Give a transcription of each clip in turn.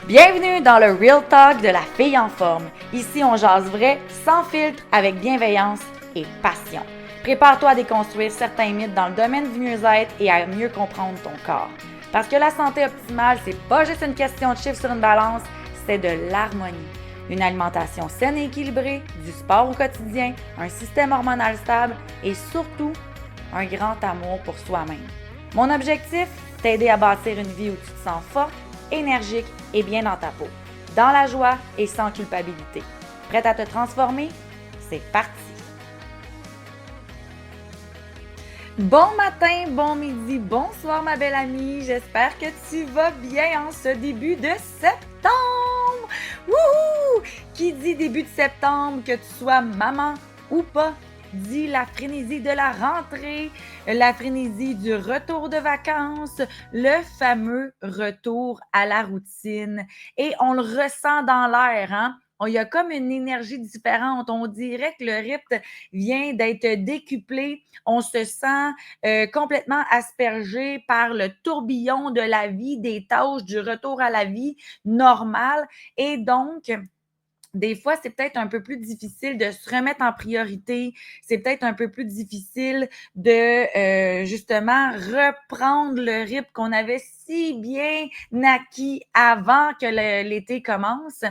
Bienvenue dans le Real Talk de la fille en forme. Ici, on jase vrai, sans filtre, avec bienveillance et passion. Prépare-toi à déconstruire certains mythes dans le domaine du mieux-être et à mieux comprendre ton corps. Parce que la santé optimale, c'est pas juste une question de chiffres sur une balance, c'est de l'harmonie. Une alimentation saine et équilibrée, du sport au quotidien, un système hormonal stable et surtout, un grand amour pour soi-même. Mon objectif, t'aider à bâtir une vie où tu te sens forte, énergique et bien dans ta peau, dans la joie et sans culpabilité. Prête à te transformer? C'est parti! Bon matin, bon midi, bonsoir ma belle amie, j'espère que tu vas bien en ce début de septembre! Wouhou! Qui dit début de septembre, que tu sois maman ou pas, dit la frénésie de la rentrée, la frénésie du retour de vacances, le fameux retour à la routine. Et on le ressent dans l'air, hein? Il y a comme une énergie différente. On dirait que le rythme vient d'être décuplé. On se sent complètement aspergé par le tourbillon de la vie, des tâches, du retour à la vie normale. Et donc, des fois, c'est peut-être un peu plus difficile de se remettre en priorité. C'est peut-être un peu plus difficile de justement reprendre le rythme qu'on avait si bien acquis avant que l'été commence.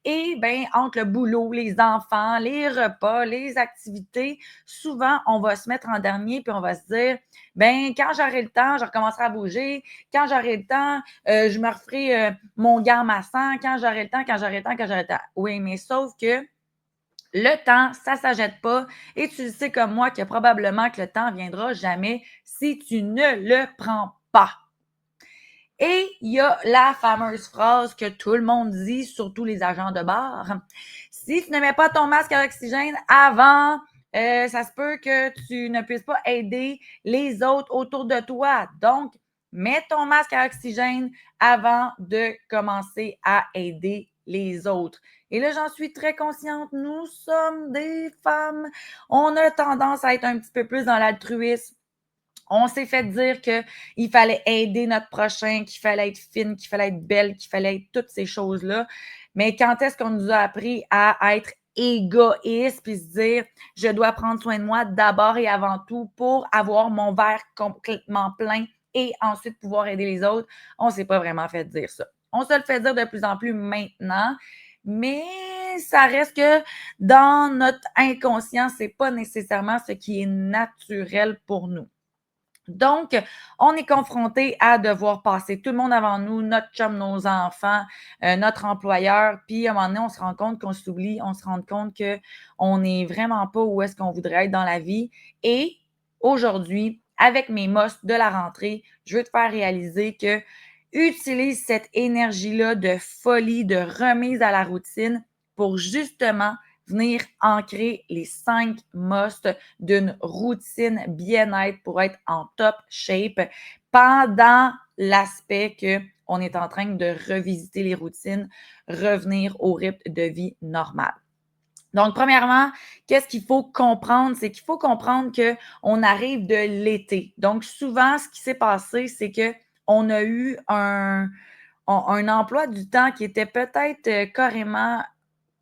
Et bien, entre le boulot, les enfants, les repas, les activités, souvent, on va se mettre en dernier puis on va se dire, ben quand j'aurai le temps, je recommencerai à bouger. Quand j'aurai le temps, je me referai mon gant massant. Quand j'aurai le temps, quand j'aurai le temps, quand j'aurai le temps. Oui, mais sauf que le temps, ça ne s'achète pas. Et tu le sais comme moi que probablement que le temps ne viendra jamais si tu ne le prends pas. Et il y a la fameuse phrase que tout le monde dit, surtout les agents de bar. Si tu ne mets pas ton masque à oxygène avant, ça se peut que tu ne puisses pas aider les autres autour de toi. Donc, mets ton masque à oxygène avant de commencer à aider les autres. Et là, j'en suis très consciente. Nous sommes des femmes. On a tendance à être un petit peu plus dans l'altruisme. On s'est fait dire qu'il fallait aider notre prochain, qu'il fallait être fine, qu'il fallait être belle, qu'il fallait être toutes ces choses-là. Mais quand est-ce qu'on nous a appris à être égoïste puis se dire je dois prendre soin de moi d'abord et avant tout pour avoir mon verre complètement plein et ensuite pouvoir aider les autres? On ne s'est pas vraiment fait dire ça. On se le fait dire de plus en plus maintenant, mais ça reste que dans notre inconscient, c'est pas nécessairement ce qui est naturel pour nous. Donc, on est confronté à devoir passer tout le monde avant nous, notre chum, nos enfants, notre employeur. Puis, à un moment donné, on se rend compte qu'on s'oublie, on se rend compte qu'on n'est vraiment pas où est-ce qu'on voudrait être dans la vie. Et aujourd'hui, avec mes mosses de la rentrée, je veux te faire réaliser que utilise cette énergie-là de folie, de remise à la routine pour justement venir ancrer les 5 musts d'une routine bien-être pour être en top shape pendant l'aspect qu'on est en train de revisiter les routines, revenir au rythme de vie normal. Donc, premièrement, qu'est-ce qu'il faut comprendre? C'est qu'il faut comprendre qu'on arrive de l'été. Donc, souvent, ce qui s'est passé, c'est qu'on a eu un emploi du temps qui était peut-être carrément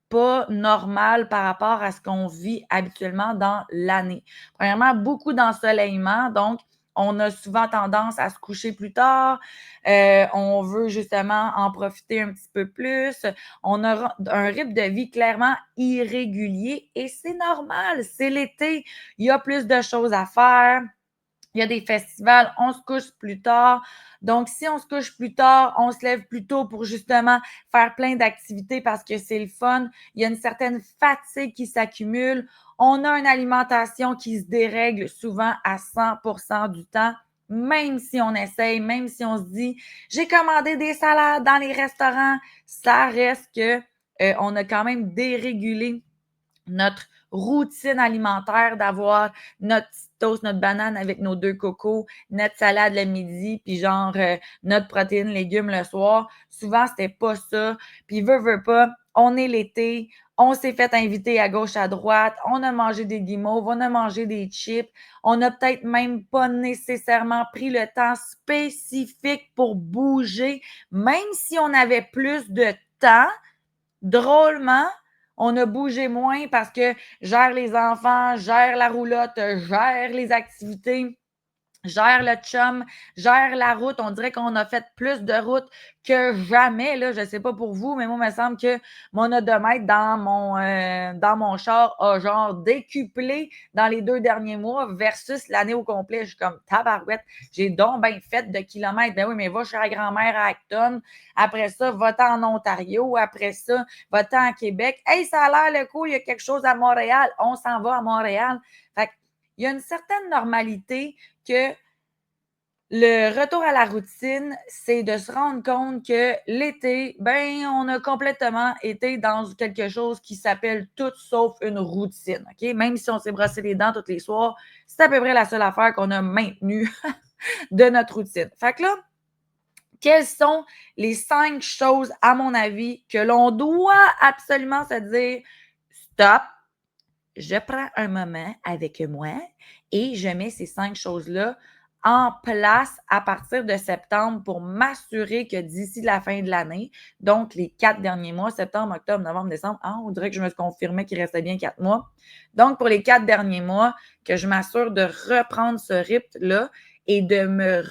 pas normal par rapport à ce qu'on vit habituellement dans l'année. Premièrement, beaucoup d'ensoleillement, donc on a souvent tendance à se coucher plus tard, on veut justement en profiter un petit peu plus, on a un rythme de vie clairement irrégulier et c'est normal, c'est l'été, il y a plus de choses à faire. Il y a des festivals, on se couche plus tard. Donc, si on se couche plus tard, on se lève plus tôt pour justement faire plein d'activités parce que c'est le fun. Il y a une certaine fatigue qui s'accumule. On a une alimentation qui se dérègle souvent à 100% du temps, même si on essaye, même si on se dit « j'ai commandé des salades dans les restaurants », ça reste que on a quand même dérégulé notre routine alimentaire d'avoir notre petit toast, notre banane avec nos 2 cocos, notre salade le midi, puis genre notre protéine, légumes le soir. Souvent, c'était pas ça. Puis veut pas, on est l'été, on s'est fait inviter à gauche, à droite, on a mangé des guimauves, on a mangé des chips, on n'a peut-être même pas nécessairement pris le temps spécifique pour bouger, même si on avait plus de temps, drôlement, on a bougé moins parce que gère les enfants, gère la roulotte, gère les activités, gère le chum, gère la route. On dirait qu'on a fait plus de route que jamais. Là. Je ne sais pas pour vous, mais moi, il me semble que mon odomètre dans mon char a genre décuplé dans les 2 derniers mois versus l'année au complet. Je suis comme tabarouette. J'ai donc bien fait de kilomètres. Ben oui, mais va chez la grand-mère à Acton. Après ça, va-t'en en Ontario. Après ça, va-t'en à Québec. Hey, ça a l'air le coup, il y a quelque chose à Montréal. On s'en va à Montréal. Fait il y a une certaine normalité que le retour à la routine, c'est de se rendre compte que l'été, ben, on a complètement été dans quelque chose qui s'appelle tout sauf une routine. OK? Même si on s'est brossé les dents tous les soirs, c'est à peu près la seule affaire qu'on a maintenue de notre routine. Fait que là, quelles sont les 5 choses, à mon avis, que l'on doit absolument se dire stop, je prends un moment avec moi et je mets ces 5 choses-là en place à partir de septembre pour m'assurer que d'ici la fin de l'année, donc les 4 derniers mois, septembre, octobre, novembre, décembre, on dirait que je me confirmais qu'il restait bien 4 mois. Donc, pour les 4 derniers mois, que je m'assure de reprendre ce rythme-là et de me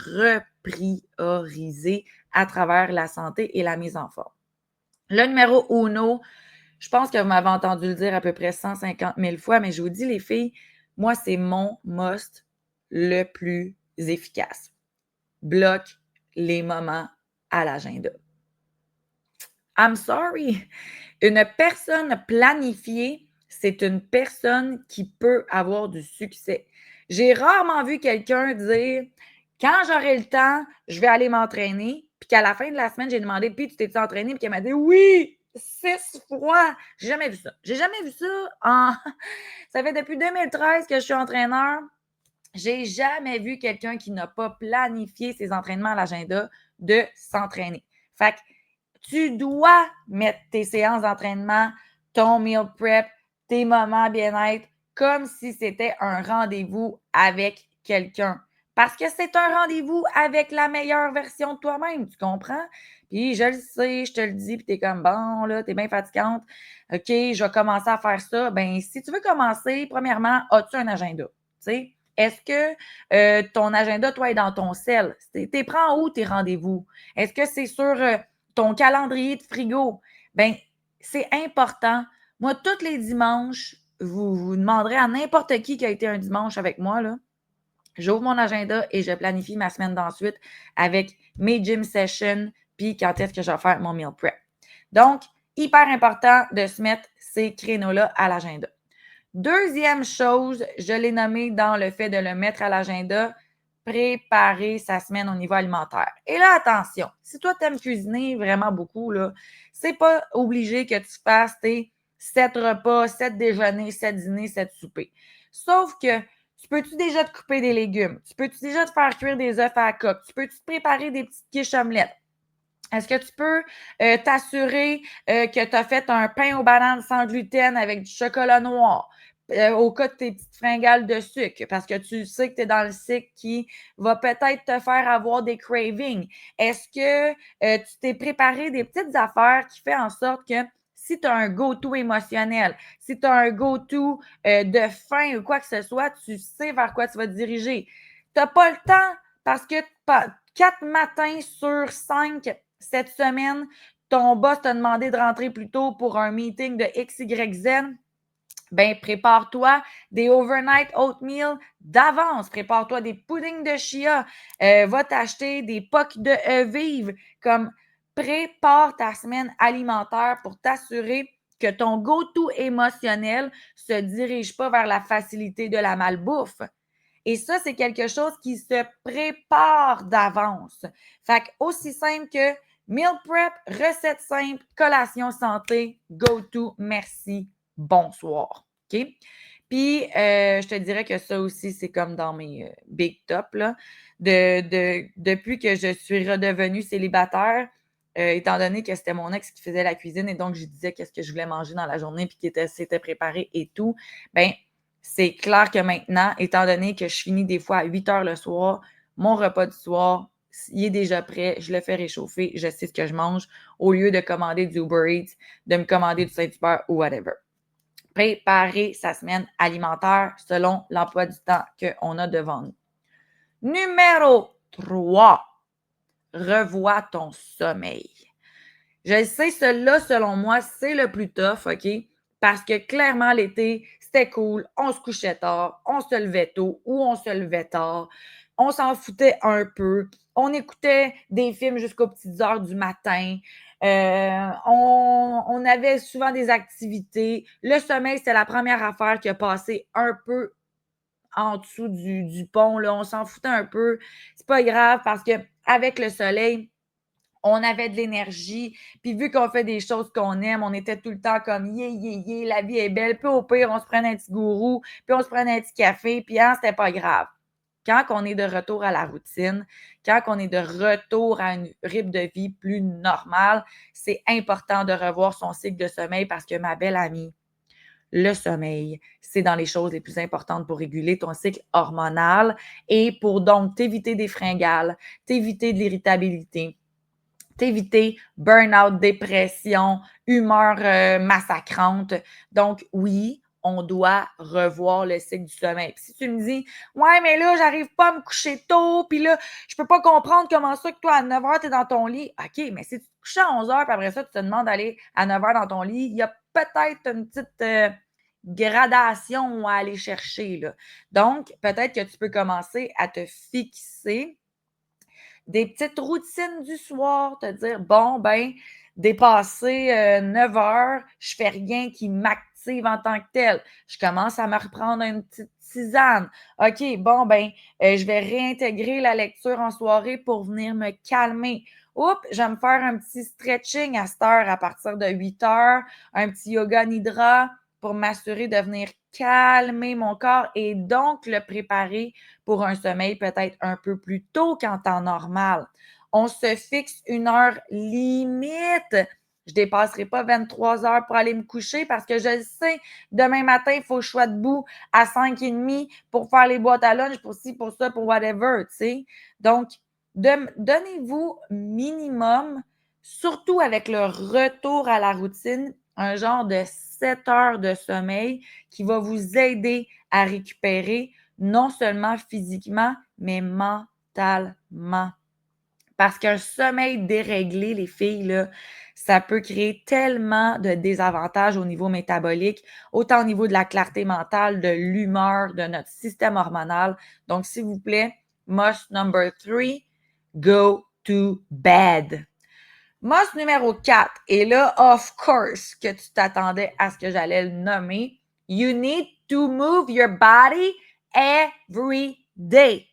reprioriser à travers la santé et la mise en forme. Le numéro uno, je pense que vous m'avez entendu le dire à peu près 150 000 fois, mais je vous dis, les filles, moi, c'est mon must le plus efficace. Bloque les moments à l'agenda. I'm sorry. Une personne planifiée, c'est une personne qui peut avoir du succès. J'ai rarement vu quelqu'un dire quand j'aurai le temps, je vais aller m'entraîner. Puis qu'à la fin de la semaine, j'ai demandé puis tu t'es entraîné? Puis qu'elle m'a dit oui, 6 fois. J'ai jamais vu ça. J'ai jamais vu ça Ça fait depuis 2013 que je suis entraîneur. J'ai jamais vu quelqu'un qui n'a pas planifié ses entraînements à l'agenda de s'entraîner. Fait que tu dois mettre tes séances d'entraînement, ton meal prep, tes moments bien-être, comme si c'était un rendez-vous avec quelqu'un. Parce que c'est un rendez-vous avec la meilleure version de toi-même, tu comprends? Puis je le sais, je te le dis, puis t'es comme, bon, là, t'es bien fatigante. OK, je vais commencer à faire ça. Ben, si tu veux commencer, premièrement, as-tu un agenda? Tu sais? Est-ce que ton agenda, toi, est dans ton cell? T'es prends où tes rendez-vous? Est-ce que c'est sur ton calendrier de frigo? Ben, c'est important. Moi, tous les dimanches, vous demanderez à n'importe qui a été un dimanche avec moi, là. J'ouvre mon agenda et je planifie ma semaine d'ensuite avec mes gym sessions, puis quand est-ce que je vais faire mon meal prep. Donc, hyper important de se mettre ces créneaux-là à l'agenda. Deuxième chose, je l'ai nommé dans le fait de le mettre à l'agenda, préparer sa semaine au niveau alimentaire. Et là, attention, si toi, tu aimes cuisiner vraiment beaucoup, là, c'est pas obligé que tu fasses tes 7 repas, 7 déjeuners, 7 dîners, 7 soupers. Sauf que tu peux-tu déjà te couper des légumes? Tu peux-tu déjà te faire cuire des œufs à la coque? Tu peux-tu te préparer des petites quiches omelettes? Est-ce que tu peux t'assurer que tu as fait un pain aux bananes sans gluten avec du chocolat noir? Au cas de tes petites fringales de sucre, parce que tu sais que tu es dans le cycle qui va peut-être te faire avoir des cravings. Est-ce que tu t'es préparé des petites affaires qui font en sorte que si tu as un go-to émotionnel, si tu as un go-to de faim ou quoi que ce soit, tu sais vers quoi tu vas te diriger. Tu n'as pas le temps parce que 4 matins sur 5 cette semaine, ton boss t'a demandé de rentrer plus tôt pour un meeting de XYZ. Ben, prépare-toi des overnight oatmeal d'avance. Prépare-toi des puddings de chia. Va t'acheter des pocs de vive. Comme prépare ta semaine alimentaire pour t'assurer que ton go-to émotionnel se dirige pas vers la facilité de la malbouffe. Et ça, c'est quelque chose qui se prépare d'avance. Fait que aussi simple que meal prep, recette simple, collation santé, go-to, merci, bonsoir. OK? Puis, je te dirais que ça aussi, c'est comme dans mes, big top là. Depuis que je suis redevenue célibataire, étant donné que c'était mon ex qui faisait la cuisine et donc je lui disais qu'est-ce que je voulais manger dans la journée puis s'était préparé et tout, ben, c'est clair que maintenant, étant donné que je finis des fois à 8 heures le soir, mon repas du soir, il est déjà prêt, je le fais réchauffer, je sais ce que je mange, au lieu de commander du Uber Eats, de me commander du Saint-Hubert ou whatever. Préparer sa semaine alimentaire selon l'emploi du temps qu'on a devant nous. Numéro 3, revois ton sommeil. Je sais, celui-là, selon moi, c'est le plus tough, OK? Parce que clairement, l'été, c'était cool. On se couchait tard, on se levait tôt ou on se levait tard. On s'en foutait un peu. On écoutait des films jusqu'aux petites heures du matin. On avait souvent des activités. Le sommeil, c'était la première affaire qui a passé un peu en dessous du pont. Là. On s'en foutait un peu. C'est pas grave parce que avec le soleil, on avait de l'énergie. Puis vu qu'on fait des choses qu'on aime, on était tout le temps comme yeah, yeah, yeah, la vie est belle. Puis au pire, on se prenait un petit gourou, puis on se prenait un petit café, puis hein, c'était pas grave. Quand on est de retour à la routine, quand on est de retour à un rythme de vie plus normal, c'est important de revoir son cycle de sommeil parce que ma belle amie, le sommeil, c'est dans les choses les plus importantes pour réguler ton cycle hormonal et pour donc t'éviter des fringales, t'éviter de l'irritabilité, t'éviter burn-out, dépression, humeur massacrante. Donc, oui, on doit revoir le cycle du sommeil. Puis si tu me dis, ouais, mais là, j'arrive pas à me coucher tôt, puis là, je peux pas comprendre comment ça que toi, à 9 heures, tu es dans ton lit. OK, mais si tu te couches à 11 heures, puis après ça, tu te demandes d'aller à 9 heures dans ton lit, il y a peut-être une petite gradation à aller chercher, là. Donc, peut-être que tu peux commencer à te fixer des petites routines du soir, te dire, bon, ben, dépassé 9 heures, je fais rien qui m'active en tant que tel. Je commence à me reprendre une petite tisane. OK, bon, ben, je vais réintégrer la lecture en soirée pour venir me calmer. Oups, je vais me faire un petit stretching à cette heure à partir de 8 heures, un petit yoga nidra pour m'assurer de venir calmer mon corps et donc le préparer pour un sommeil peut-être un peu plus tôt qu'en temps normal. On se fixe une heure limite. Je ne dépasserai pas 23 heures pour aller me coucher parce que je le sais, demain matin, il faut que je sois debout à 5h30 pour faire les boîtes à lunch, pour ci, pour ça, pour whatever, tu sais. Donc, donnez-vous minimum, surtout avec le retour à la routine, un genre de 7 heures de sommeil qui va vous aider à récupérer non seulement physiquement, mais mentalement. Parce qu'un sommeil déréglé, les filles, là, ça peut créer tellement de désavantages au niveau métabolique, autant au niveau de la clarté mentale, de l'humeur, de notre système hormonal. Donc, s'il vous plaît, must number 3, go to bed. Must numéro 4, et là, of course, que tu t'attendais à ce que j'allais le nommer, you need to move your body every day.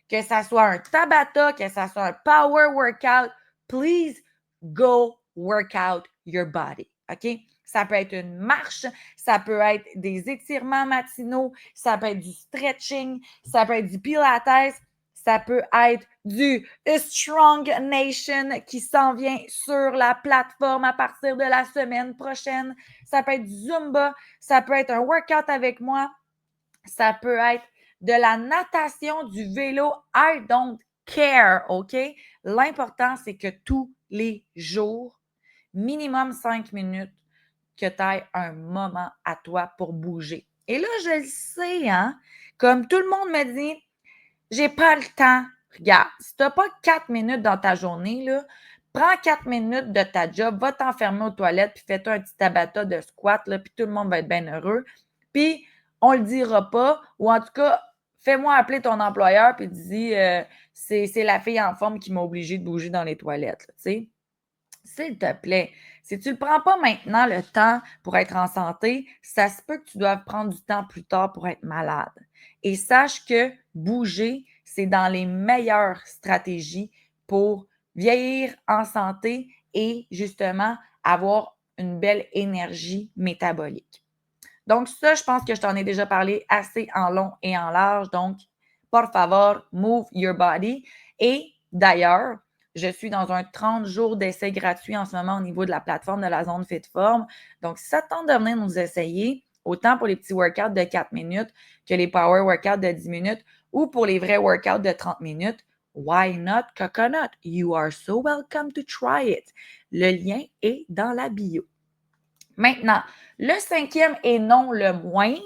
Que ça soit un Tabata, que ça soit un power workout, please go work out your body. OK? Ça peut être une marche, ça peut être des étirements matinaux, ça peut être du stretching, ça peut être du pilates, ça peut être du Strong Nation qui s'en vient sur la plateforme à partir de la semaine prochaine. Ça peut être du Zumba, ça peut être un workout avec moi, ça peut être de la natation, du vélo. I don't care, OK? L'important, c'est que tous les jours, minimum 5 minutes, que tu aies un moment à toi pour bouger. Et là, je le sais, hein? Comme tout le monde me dit, j'ai pas le temps. Regarde, si tu n'as pas 4 minutes dans ta journée, là, prends 4 minutes de ta job, va t'enfermer aux toilettes, puis fais-toi un petit tabata de squat, là, puis tout le monde va être bien heureux. Puis, on le dira pas, ou en tout cas, fais-moi appeler ton employeur, puis dis, c'est la fille en forme qui m'a obligé de bouger dans les toilettes, tu sais. S'il te plaît, si tu ne prends pas maintenant le temps pour être en santé, ça se peut que tu doives prendre du temps plus tard pour être malade. Et sache que bouger, c'est dans les meilleures stratégies pour vieillir en santé et justement avoir une belle énergie métabolique. Donc ça, je pense que je t'en ai déjà parlé assez en long et en large. Donc, por favor, move your body. Et d'ailleurs, je suis dans un 30 jours d'essai gratuit en ce moment au niveau de la plateforme de la zone FitForm. Donc, si ça te tente de venir nous essayer, autant pour les petits workouts de 4 minutes que les power workouts de 10 minutes ou pour les vrais workouts de 30 minutes, why not coconut? You are so welcome to try it. Le lien est dans la bio. Maintenant, le 5e et non le moindre,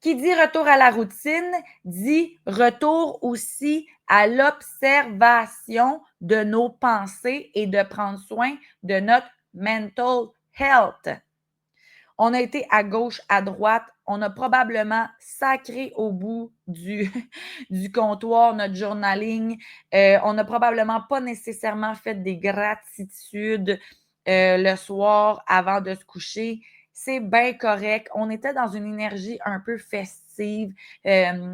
qui dit retour à la routine, dit retour aussi à l'observation de nos pensées et de prendre soin de notre mental health. On a été à gauche, à droite, on a probablement sacré au bout du, du comptoir notre journaling. On n'a probablement pas nécessairement fait des gratitudes le soir avant de se coucher. C'est bien correct. On était dans une énergie un peu festive,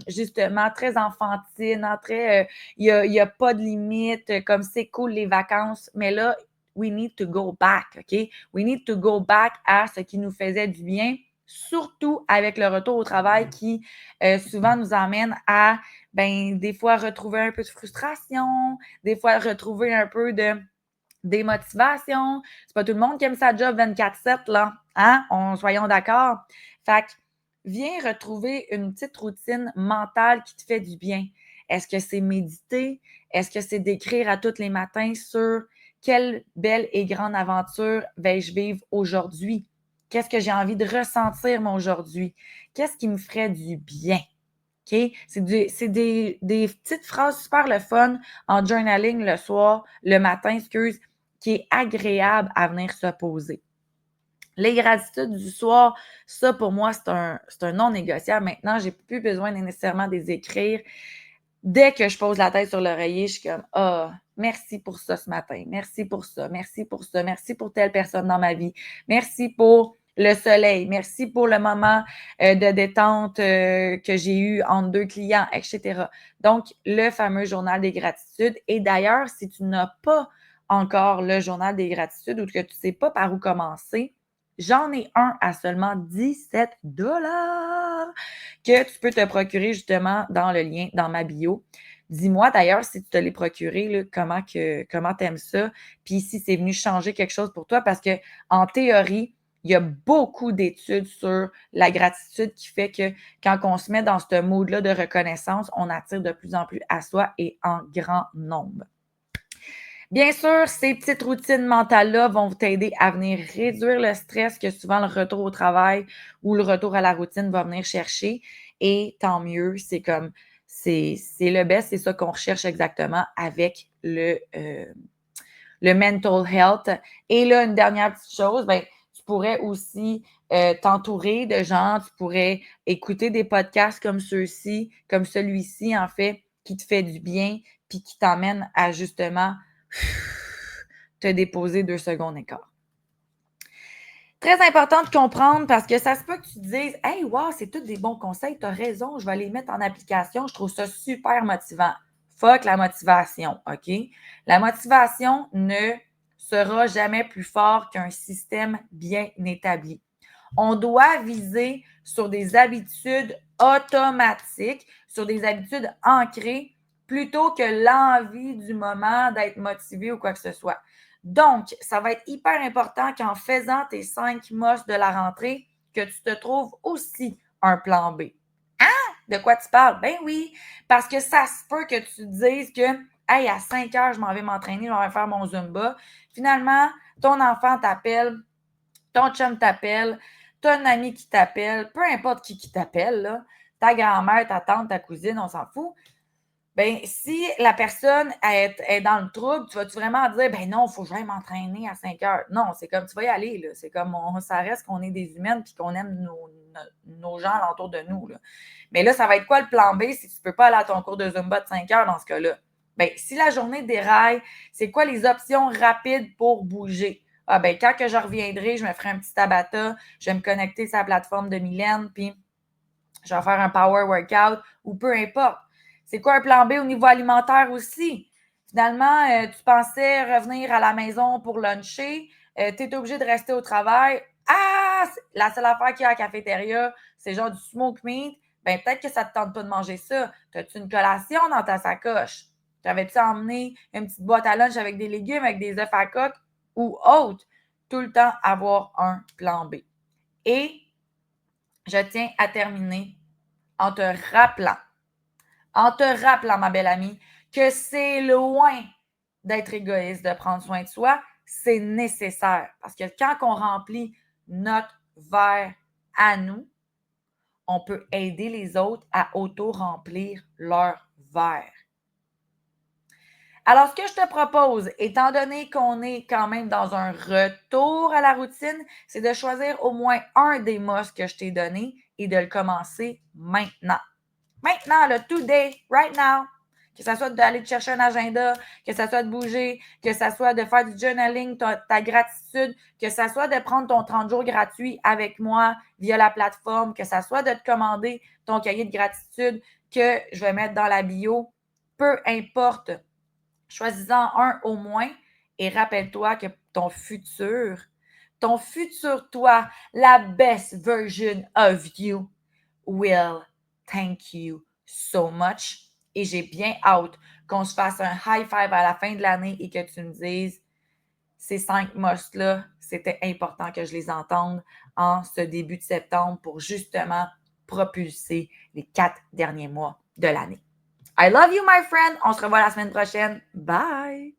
justement, très enfantine, très, il n'y a pas de limite, comme c'est cool les vacances. Mais là, we need to go back, OK? We need to go back à ce qui nous faisait du bien, surtout avec le retour au travail qui souvent nous amène à, des fois, retrouver un peu de frustration, des fois, retrouver un peu de démotivation. C'est pas tout le monde qui aime sa job 24/7, là. Hein? Soyons d'accord. Fait que viens retrouver une petite routine mentale qui te fait du bien. Est-ce que c'est méditer? Est-ce que c'est d'écrire à tous les matins sur quelle belle et grande aventure vais-je vivre aujourd'hui? Qu'est-ce que j'ai envie de ressentir, moi, aujourd'hui? Qu'est-ce qui me ferait du bien? OK? C'est des petites phrases super le fun en journaling le soir, le matin, qui est agréable à venir se poser. Les gratitudes du soir, ça, pour moi, c'est un non négociable. Maintenant, j'ai plus besoin de nécessairement de les écrire. Dès que je pose la tête sur l'oreiller, je suis comme « Ah, merci pour ça ce matin. Merci pour ça. Merci pour ça. Merci pour telle personne dans ma vie. Merci pour le soleil. Merci pour le moment de détente que j'ai eu entre 2 clients, etc. » Donc, le fameux journal des gratitudes. Et d'ailleurs, si tu n'as pas encore le journal des gratitudes ou que tu ne sais pas par où commencer, j'en ai un à seulement 17 que tu peux te procurer justement dans le lien dans ma bio. Dis-moi d'ailleurs si tu te l'es procuré, là, comment tu aimes ça, puis si c'est venu changer quelque chose pour toi, parce que en théorie, il y a beaucoup d'études sur la gratitude qui fait que quand on se met dans ce mood-là de reconnaissance, on attire de plus en plus à soi et en grand nombre. Bien sûr, ces petites routines mentales-là vont t'aider à venir réduire le stress que souvent le retour au travail ou le retour à la routine va venir chercher. Et tant mieux, c'est le best, c'est ça qu'on recherche exactement avec le mental health. Et là, une dernière petite chose, tu pourrais aussi t'entourer de gens, tu pourrais écouter des podcasts comme ceux-ci, comme celui-ci, en fait, qui te fait du bien, puis qui t'emmène à justement te déposer 2 secondes et quart. Très important de comprendre parce que ça se peut que tu te dises « Hey, wow, c'est tous des bons conseils, tu as raison, je vais les mettre en application, je trouve ça super motivant. » Fuck la motivation, OK? La motivation ne sera jamais plus fort qu'un système bien établi. On doit viser sur des habitudes automatiques, sur des habitudes ancrées, plutôt que l'envie du moment d'être motivé ou quoi que ce soit. Donc, ça va être hyper important qu'en faisant tes 5 mosses de la rentrée, que tu te trouves aussi un plan B. Hein? De quoi tu parles? Ben oui, parce que ça se peut que tu te dises que hey, à 5 heures, je m'en vais m'entraîner, je m'en vais faire mon Zumba. Finalement, ton enfant t'appelle, ton chum t'appelle, tu as un ami qui t'appelle, peu importe qui t'appelle, là, ta grand-mère, ta tante, ta cousine, on s'en fout. Ben, si la personne est dans le trouble, tu vas-tu vraiment dire, ben non, il faut que j'aille m'entraîner à 5 heures. Non, c'est comme, tu vas y aller, là. C'est comme, ça reste qu'on est des humaines puis qu'on aime nos gens alentour de nous, là. Mais là, ça va être quoi le plan B si tu ne peux pas aller à ton cours de Zumba de 5 heures dans ce cas-là? Ben, si la journée déraille, c'est quoi les options rapides pour bouger? Ah, ben, quand que je reviendrai, je me ferai un petit tabata, je vais me connecter sur la plateforme de Mylène, puis je vais faire un power workout ou peu importe. C'est quoi un plan B au niveau alimentaire aussi? Finalement, tu pensais revenir à la maison pour luncher, tu es obligé de rester au travail. Ah, la seule affaire qu'il y a à la cafétéria, c'est genre du smoke meat. Ben, peut-être que ça ne te tente pas de manger ça. As-tu une collation dans ta sacoche? T'avais-tu emmené une petite boîte à lunch avec des légumes, avec des œufs à coque ou autre? Tout le temps avoir un plan B. Et je tiens à terminer en te rappelant, ma belle amie, que c'est loin d'être égoïste de prendre soin de soi, c'est nécessaire. Parce que quand on remplit notre verre à nous, on peut aider les autres à auto-remplir leur verre. Alors, ce que je te propose, étant donné qu'on est quand même dans un retour à la routine, c'est de choisir au moins un des mots que je t'ai donné et de le commencer maintenant. Maintenant, le today, right now. Que ce soit d'aller te chercher un agenda, que ce soit de bouger, que ce soit de faire du journaling, ta gratitude, que ce soit de prendre ton 30 jours gratuit avec moi via la plateforme, que ce soit de te commander ton cahier de gratitude que je vais mettre dans la bio. Peu importe, choisis-en un au moins et rappelle-toi que ton futur toi, la best version of you will thank you so much. Et j'ai bien hâte qu'on se fasse un high five à la fin de l'année et que tu me dises ces 5 must-là, c'était important que je les entende en ce début de septembre pour justement propulser les 4 derniers mois de l'année. I love you, my friend. On se revoit la semaine prochaine. Bye!